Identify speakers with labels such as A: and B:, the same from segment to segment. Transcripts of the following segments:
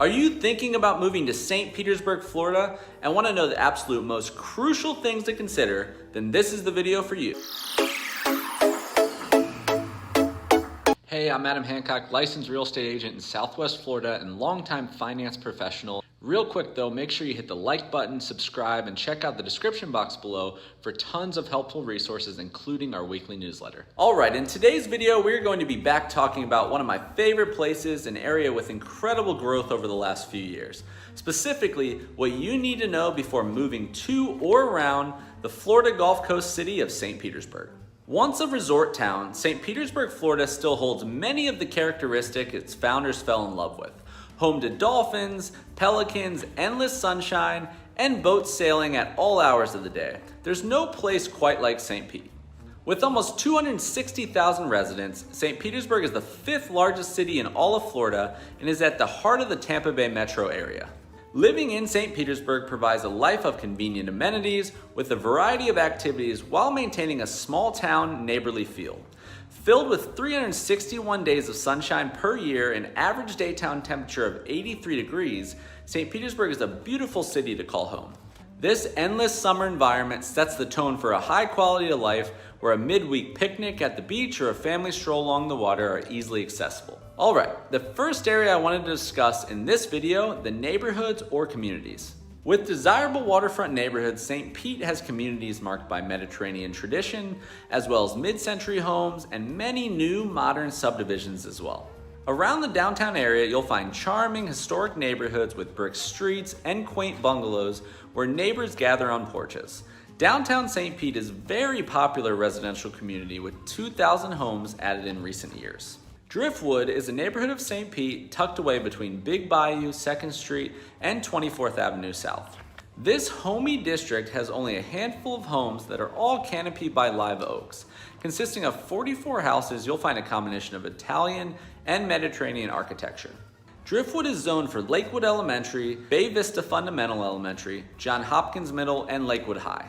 A: Are you thinking about moving to St. Petersburg, Florida, and want to know the absolute most crucial things to consider? Then this is the video for you. Hey, I'm Adam Hancock, licensed real estate agent in Southwest Florida and longtime finance professional. Real quick though, make sure you hit the like button, subscribe, and check out the description box below for tons of helpful resources, including our weekly newsletter. All right, in today's video, we're going to be back talking about one of my favorite places, an area with incredible growth over the last few years. Specifically, what you need to know before moving to or around the Florida Gulf Coast city of St. Petersburg. Once a resort town, St. Petersburg, Florida still holds many of the characteristics its founders fell in love with. Home to dolphins, pelicans, endless sunshine, and boats sailing at all hours of the day. There's no place quite like St. Pete. With almost 260,000 residents, St. Petersburg is the 5th largest city in all of Florida and is at the heart of the Tampa Bay metro area. Living in St. Petersburg provides a life of convenient amenities with a variety of activities while maintaining a small town neighborly feel. Filled with 361 days of sunshine per year and average daytime temperature of 83 degrees, St. Petersburg is a beautiful city to call home. This endless summer environment sets the tone for a high quality of life where a midweek picnic at the beach or a family stroll along the water are easily accessible. All right, the first area I wanted to discuss in this video, the neighborhoods or communities. With desirable waterfront neighborhoods, St. Pete has communities marked by Mediterranean tradition, as well as mid-century homes and many new modern subdivisions as well. Around the downtown area, you'll find charming historic neighborhoods with brick streets and quaint bungalows where neighbors gather on porches. Downtown St. Pete is a very popular residential community with 2,000 homes added in recent years. Driftwood is a neighborhood of St. Pete tucked away between Big Bayou, 2nd Street, and 24th Avenue South. This homey district has only a handful of homes that are all canopied by live oaks. Consisting of 44 houses, you'll find a combination of Italian and Mediterranean architecture. Driftwood is zoned for Lakewood Elementary, Bay Vista Fundamental Elementary, Johns Hopkins Middle, and Lakewood High.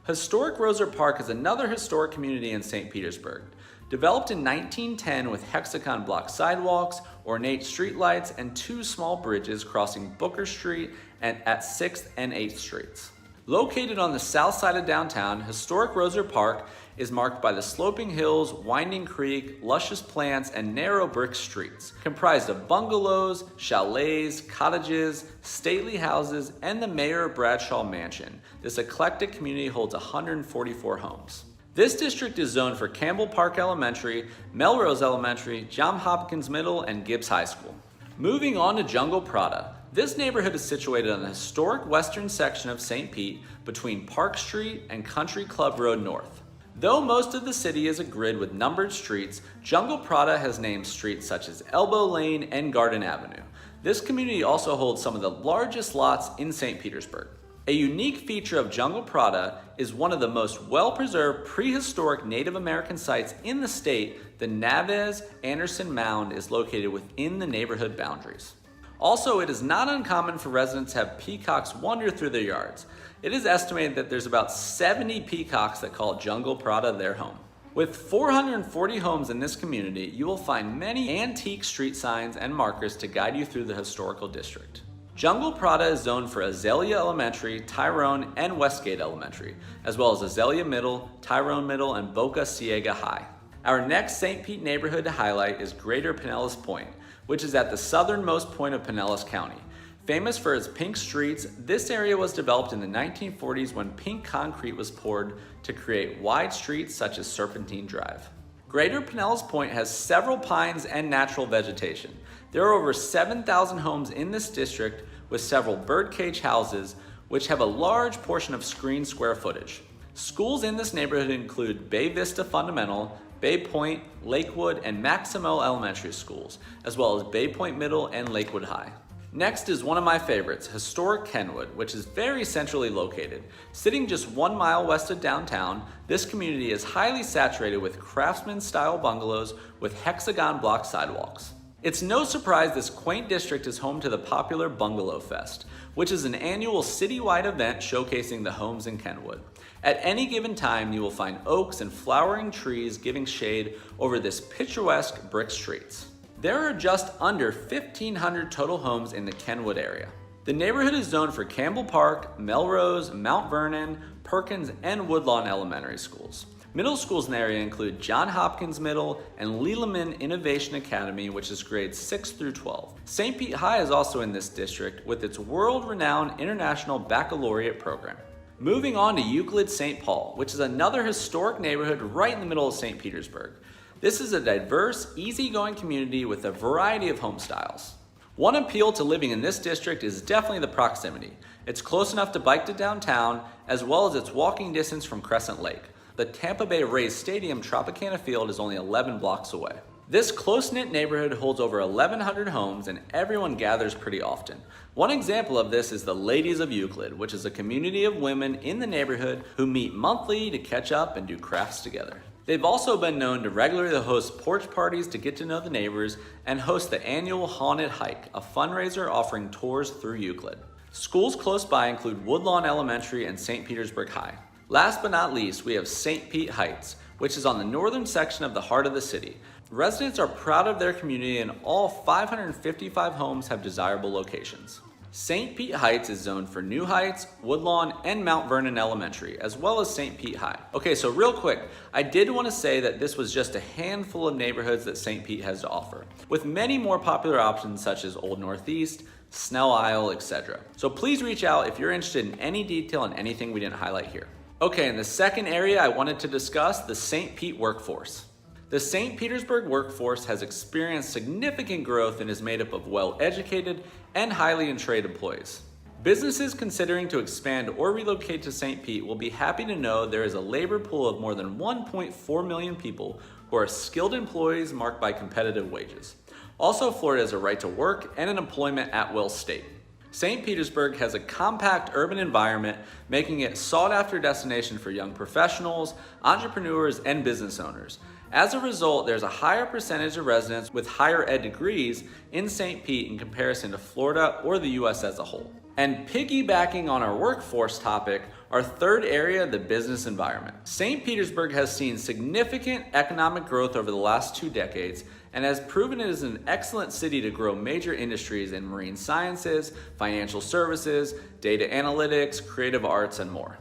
A: Historic Roser Park is another historic community in St. Petersburg. Developed in 1910 with hexagon block sidewalks, ornate streetlights, and 2 small bridges crossing Booker Street at 6th and 8th Streets. Located on the south side of downtown, historic Roser Park is marked by the sloping hills, winding creek, luscious plants, and narrow brick streets, comprised of bungalows, chalets, cottages, stately houses, and the Mayor Bradshaw Mansion. This eclectic community holds 144 homes. This district is zoned for Campbell Park Elementary, Melrose Elementary, Johns Hopkins Middle, and Gibbs High School. Moving on to Jungle Prada. This neighborhood is situated on the historic western section of St. Pete between Park Street and Country Club Road North. Though most of the city is a grid with numbered streets, Jungle Prada has named streets such as Elbow Lane and Garden Avenue. This community also holds some of the largest lots in St. Petersburg. A unique feature of Jungle Prada is one of the most well-preserved prehistoric Native American sites in the state. The Navez Anderson Mound is located within the neighborhood boundaries. Also, it is not uncommon for residents to have peacocks wander through their yards. It is estimated that there's about 70 peacocks that call Jungle Prada their home. With 440 homes in this community, you will find many antique street signs and markers to guide you through the historical district. Jungle Prada is zoned for Azalea Elementary, Tyrone, and Westgate Elementary, as well as Azalea Middle, Tyrone Middle, and Boca Ciega High. Our next St. Pete neighborhood to highlight is Greater Pinellas Point, which is at the southernmost point of Pinellas County. Famous for its pink streets, this area was developed in the 1940s when pink concrete was poured to create wide streets such as Serpentine Drive. Greater Pinellas Point has several pines and natural vegetation. There are over 7,000 homes in this district with several birdcage houses, which have a large portion of screened square footage. Schools in this neighborhood include Bay Vista Fundamental, Bay Point, Lakewood, and Maximo Elementary Schools, as well as Bay Point Middle and Lakewood High. Next is one of my favorites, historic Kenwood, which is very centrally located. Sitting just 1 mile west of downtown, this community is highly saturated with craftsman-style bungalows with hexagon block sidewalks. It's no surprise this quaint district is home to the popular Bungalow Fest, which is an annual citywide event showcasing the homes in Kenwood. At any given time, you will find oaks and flowering trees giving shade over this picturesque brick streets. There are just under 1,500 total homes in the Kenwood area. The neighborhood is zoned for Campbell Park, Melrose, Mount Vernon, Perkins, and Woodlawn elementary schools. Middle schools in the area include John Hopkins Middle and Lilleman Innovation Academy, which is grades 6 through 12. St. Pete High is also in this district with its world-renowned International Baccalaureate program. Moving on to Euclid St. Paul, which is another historic neighborhood right in the middle of St. Petersburg. This is a diverse, easygoing community with a variety of home styles. One appeal to living in this district is definitely the proximity. It's close enough to bike to downtown, as well as its walking distance from Crescent Lake. The Tampa Bay Rays Stadium Tropicana Field is only 11 blocks away. This close-knit neighborhood holds over 1,100 homes and everyone gathers pretty often. One example of this is the Ladies of Euclid, which is a community of women in the neighborhood who meet monthly to catch up and do crafts together. They've also been known to regularly host porch parties to get to know the neighbors and host the annual Haunted Hike, a fundraiser offering tours through Euclid. Schools close by include Woodlawn Elementary and St. Petersburg High. Last but not least, we have St. Pete Heights, which is on the northern section of the heart of the city. Residents are proud of their community and all 555 homes have desirable locations. St. Pete Heights is zoned for New Heights, Woodlawn, and Mount Vernon Elementary, as well as St. Pete High. Okay, so real quick, I did want to say that this was just a handful of neighborhoods that St. Pete has to offer, with many more popular options such as Old Northeast, Snell Isle, etc. So please reach out if you're interested in any detail on anything we didn't highlight here. Okay, in the second area I wanted to discuss the St. Pete workforce. The St. Petersburg workforce has experienced significant growth and is made up of well-educated and highly trained employees. Businesses considering to expand or relocate to St. Pete will be happy to know there is a labor pool of more than 1.4 million people who are skilled employees marked by competitive wages. Also, Florida has a right to work and an employment at-will state. St. Petersburg has a compact urban environment, making it a sought-after destination for young professionals, entrepreneurs, and business owners. As a result, there's a higher percentage of residents with higher ed degrees in St. Pete in comparison to Florida or the US as a whole. And piggybacking on our workforce topic, our third area, the business environment. St. Petersburg has seen significant economic growth over the last 2 decades and has proven it is an excellent city to grow major industries in marine sciences, financial services, data analytics, creative arts, and more.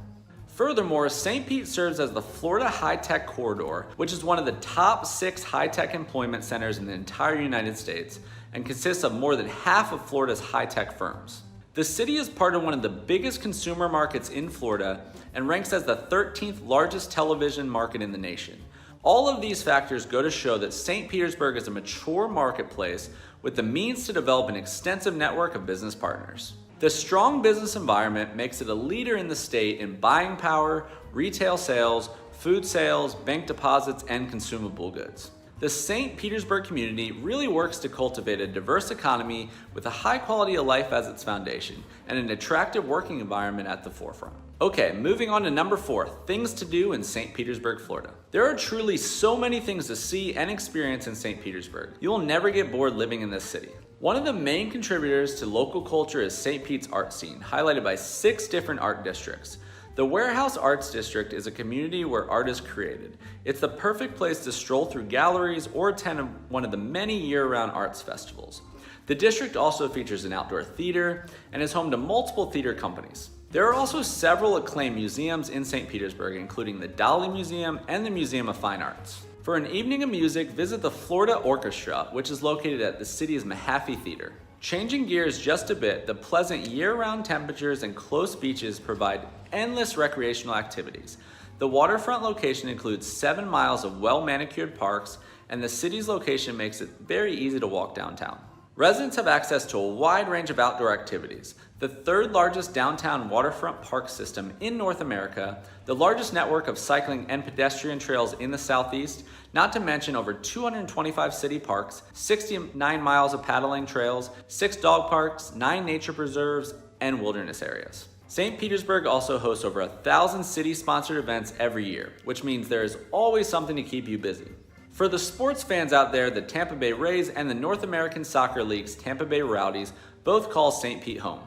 A: Furthermore, St. Pete serves as the Florida High-Tech Corridor, which is one of the top 6 high-tech employment centers in the entire United States and consists of more than half of Florida's high-tech firms. The city is part of one of the biggest consumer markets in Florida and ranks as the 13th largest television market in the nation. All of these factors go to show that St. Petersburg is a mature marketplace with the means to develop an extensive network of business partners. The strong business environment makes it a leader in the state in buying power, retail sales, food sales, bank deposits, and consumable goods. The St. Petersburg community really works to cultivate a diverse economy with a high quality of life as its foundation and an attractive working environment at the forefront. Okay, moving on to number 4, things to do in St. Petersburg, Florida. There are truly so many things to see and experience in St. Petersburg. You will never get bored living in this city. One of the main contributors to local culture is St. Pete's art scene, highlighted by 6 different art districts. The Warehouse Arts District is a community where art is created. It's the perfect place to stroll through galleries or attend one of the many year-round arts festivals. The district also features an outdoor theater and is home to multiple theater companies. There are also several acclaimed museums in St. Petersburg, including the Dali Museum and the Museum of Fine Arts. For an evening of music, visit the Florida Orchestra, which is located at the city's Mahaffey Theater. Changing gears just a bit, the pleasant year-round temperatures and close beaches provide endless recreational activities. The waterfront location includes 7 miles of well-manicured parks, and the city's location makes it very easy to walk downtown. Residents have access to a wide range of outdoor activities. The 3rd largest downtown waterfront park system in North America, the largest network of cycling and pedestrian trails in the Southeast, not to mention over 225 city parks, 69 miles of paddling trails, 6 dog parks, 9 nature preserves, and wilderness areas. St. Petersburg also hosts over 1,000 city-sponsored events every year, which means there is always something to keep you busy. For the sports fans out there, the Tampa Bay Rays and the North American Soccer League's Tampa Bay Rowdies both call St. Pete home.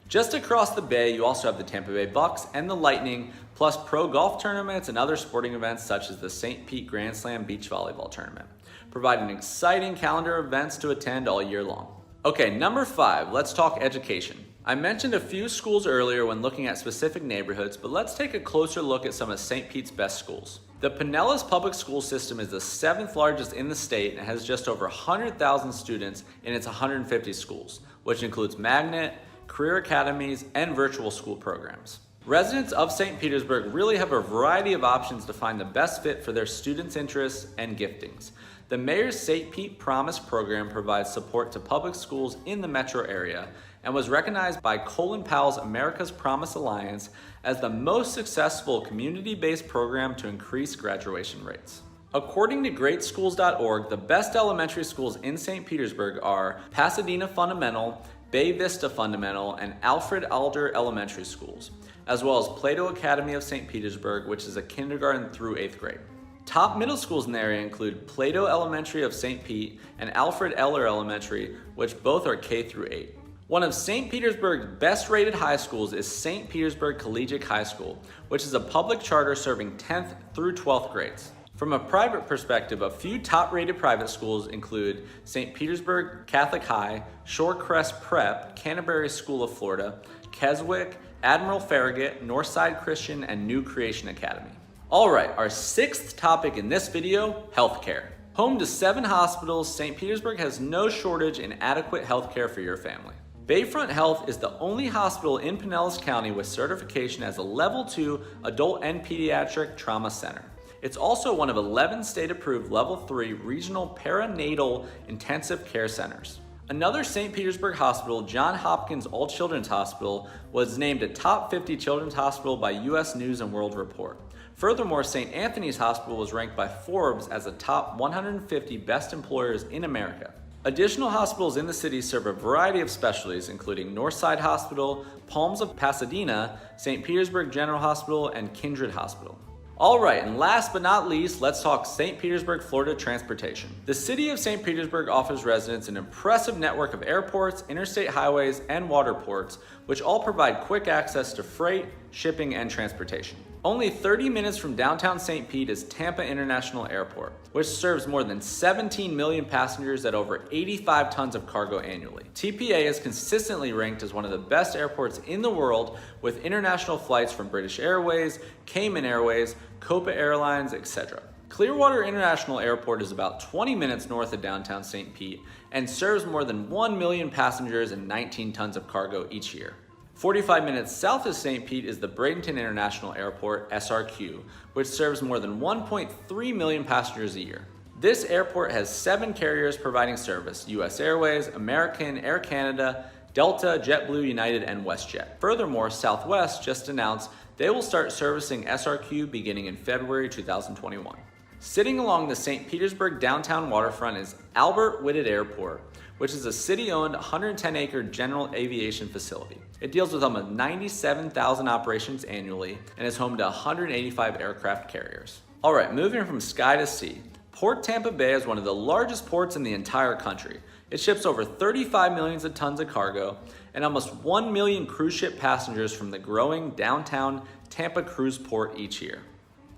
A: Just across the bay, you also have the Tampa Bay Bucks and the Lightning, plus pro golf tournaments and other sporting events such as the St. Pete Grand Slam Beach Volleyball Tournament. provide an exciting calendar of events to attend all year long. Okay, number 5, let's talk education. I mentioned a few schools earlier when looking at specific neighborhoods, but let's take a closer look at some of St. Pete's best schools. The Pinellas public school system is the 7th largest in the state and has just over 100,000 students in its 150 schools, which includes magnet, career academies, and virtual school programs. Residents of St. Petersburg really have a variety of options to find the best fit for their students' interests and giftings. The Mayor's St. Pete Promise program provides support to public schools in the metro area and was recognized by Colin Powell's America's Promise Alliance as the most successful community-based program to increase graduation rates. According to greatschools.org, the best elementary schools in St. Petersburg are Pasadena Fundamental, Bay Vista Fundamental, and Alfred Alder Elementary Schools, as well as Plato Academy of St. Petersburg, which is a kindergarten through 8th grade. Top middle schools in the area include Plato Elementary of St. Pete and Alfred Eller Elementary, which both are K through 8. One of St. Petersburg's best rated high schools is St. Petersburg Collegiate High School, which is a public charter serving 10th through 12th grades. From a private perspective, a few top-rated private schools include St. Petersburg Catholic High, Shorecrest Prep, Canterbury School of Florida, Keswick, Admiral Farragut, Northside Christian, and New Creation Academy. All right, our 6th topic in this video, healthcare. Home to 7 hospitals, St. Petersburg has no shortage in adequate healthcare for your family. Bayfront Health is the only hospital in Pinellas County with certification as a Level 2 adult and pediatric trauma center. It's also one of 11 state-approved Level 3 regional perinatal intensive care centers. Another St. Petersburg hospital, Johns Hopkins All Children's Hospital, was named a top 50 children's hospital by U.S. News & World Report. Furthermore, St. Anthony's Hospital was ranked by Forbes as a top 150 best employers in America. Additional hospitals in the city serve a variety of specialties, including Northside Hospital, Palms of Pasadena, St. Petersburg General Hospital, and Kindred Hospital. All right, and last but not least, let's talk St. Petersburg, Florida transportation. The city of St. Petersburg offers residents an impressive network of airports, interstate highways, and water ports, which all provide quick access to freight, shipping, and transportation. Only 30 minutes from downtown St. Pete is Tampa International Airport, which serves more than 17 million passengers at over 85 tons of cargo annually. TPA is consistently ranked as one of the best airports in the world, with international flights from British Airways, Cayman Airways, Copa Airlines, etc. Clearwater International Airport is about 20 minutes north of downtown St. Pete and serves more than 1 million passengers and 19 tons of cargo each year. 45 minutes south of St. Pete is the Bradenton International Airport, SRQ, which serves more than 1.3 million passengers a year. This airport has 7 carriers providing service: US Airways, American, Air Canada, Delta, JetBlue, United, and WestJet. Furthermore, Southwest just announced they will start servicing SRQ beginning in February 2021. Sitting along the St. Petersburg downtown waterfront is Albert Whitted Airport, which is a city-owned 110-acre general aviation facility. It deals with almost 97,000 operations annually and is home to 185 aircraft carriers. All right, moving from sky to sea. Port Tampa Bay is one of the largest ports in the entire country. It ships over 35 million tons of cargo and almost 1 million cruise ship passengers from the growing downtown Tampa cruise port each year.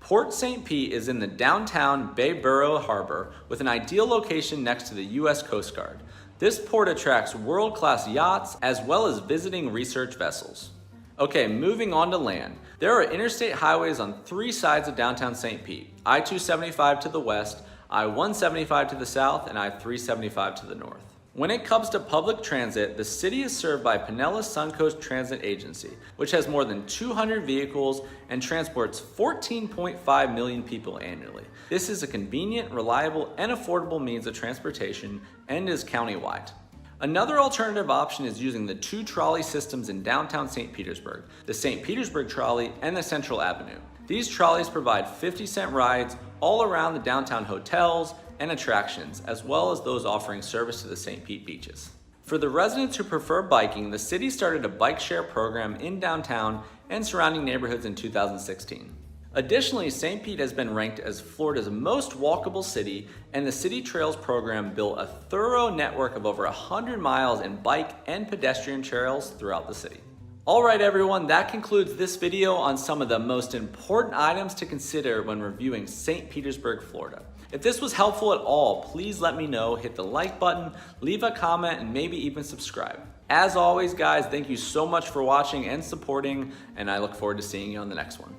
A: Port St. Pete is in the downtown Bayboro Harbor with an ideal location next to the U.S. Coast Guard. This port attracts world-class yachts as well as visiting research vessels. Okay, moving on to land. There are interstate highways on 3 sides of downtown St. Pete: I-275 to the west, I-175 to the south, and I-375 to the north. When it comes to public transit, the city is served by Pinellas Suncoast Transit Agency, which has more than 200 vehicles and transports 14.5 million people annually. This is a convenient, reliable, and affordable means of transportation and is countywide. Another alternative option is using the 2 trolley systems in downtown St. Petersburg, the St. Petersburg Trolley and the Central Avenue. These trolleys provide 50-cent rides all around the downtown hotels and attractions, as well as those offering service to the St. Pete beaches. For the residents who prefer biking, the city started a bike share program in downtown and surrounding neighborhoods in 2016. Additionally, St. Pete has been ranked as Florida's most walkable city, and the City Trails program built a thorough network of over 100 miles in bike and pedestrian trails throughout the city. All right, everyone, that concludes this video on some of the most important items to consider when reviewing St. Petersburg, Florida. If this was helpful at all, please let me know, hit the like button, leave a comment, and maybe even subscribe. As always, guys, thank you so much for watching and supporting, and I look forward to seeing you on the next one.